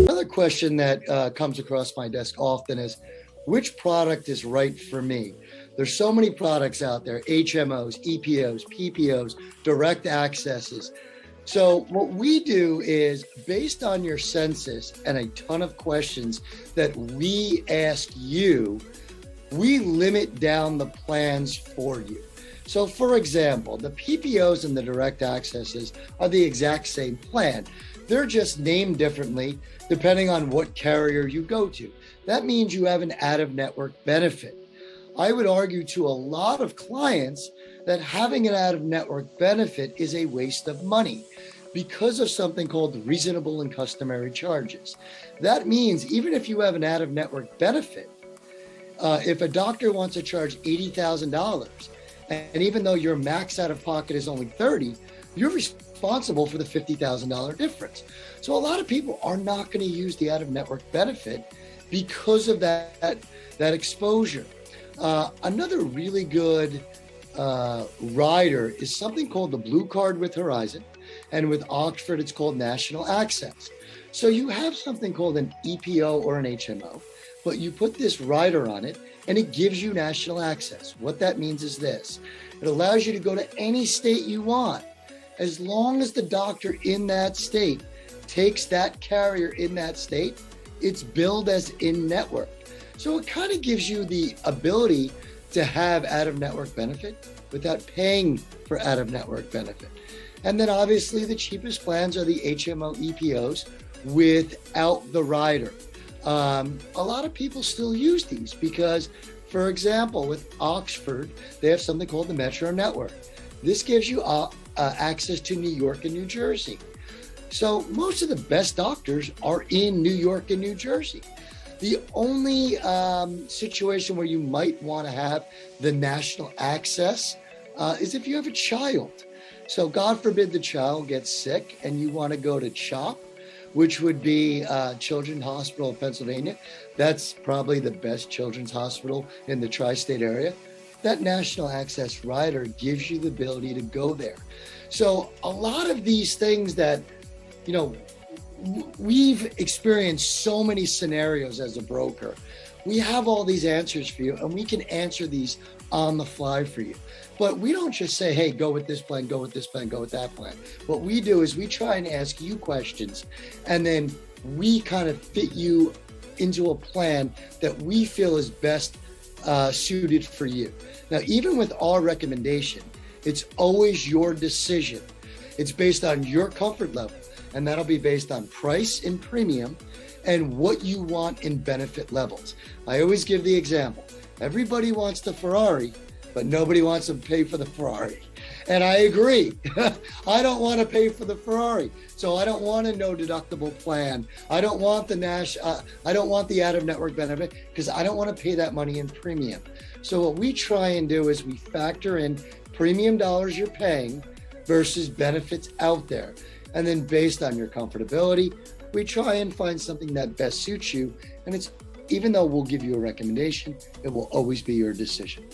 Another question that comes across my desk often is, which product is right for me? There's so many products out there: HMOs, EPOs, PPOs, direct accesses. So what we do is, based on your census and a ton of questions that we ask you, we limit down the plans for you. So for example, the PPOs and the direct accesses are the exact same plan. They're just named differently depending on what carrier you go to. That means you have an out-of-network benefit. I would argue to a lot of clients that having an out-of-network benefit is a waste of money because of something called reasonable and customary charges. That means even if you have an out-of-network benefit, if a doctor wants to charge $80,000, and even though your max out-of-pocket is only $30,000, you're responsible for the $50,000 difference. So a lot of people are not going to use the out-of-network benefit because of that exposure. Another really good rider is something called the Blue Card with Horizon, and with Oxford, it's called National Access. So you have something called an EPO or an HMO, but you put this rider on it, and it gives you national access. What that means is this: it allows you to go to any state you want, as long as the doctor in that state takes that carrier in that state. It's billed as in-network. So it kind of gives you the ability to have out-of-network benefit without paying for out-of-network benefit. And then obviously the cheapest plans are the HMO EPOs without the rider. A lot of people still use these because, for example, with Oxford, they have something called the Metro Network. This gives you access to New York and New Jersey. So most of the best doctors are in New York and New Jersey. The only situation where you might want to have the national access is if you have a child. So God forbid the child gets sick and you want to go to CHOP, which would be Children's Hospital of Pennsylvania. That's probably the best children's hospital in the tri-state area. That national access rider gives you the ability to go there. So a lot of these things that, we've experienced so many scenarios as a broker. We have all these answers for you, and we can answer these on the fly for you. But we don't just say, hey, go with this plan, go with this plan, go with that plan. What we do is we try and ask you questions, and then we kind of fit you into a plan that we feel is best suited for you. Now, even with our recommendation, it's always your decision. It's based on your comfort level, and that'll be based on price and premium and what you want in benefit levels. I always give the example. Everybody wants the Ferrari, but nobody wants to pay for the Ferrari. And I agree. I don't want to pay for the Ferrari. So I don't want a no deductible plan. I don't want I don't want the out-of-network benefit because I don't want to pay that money in premium. So what we try and do is we factor in premium dollars you're paying versus benefits out there. And then based on your comfortability, we try and find something that best suits you. And it's, even though we'll give you a recommendation, it will always be your decision.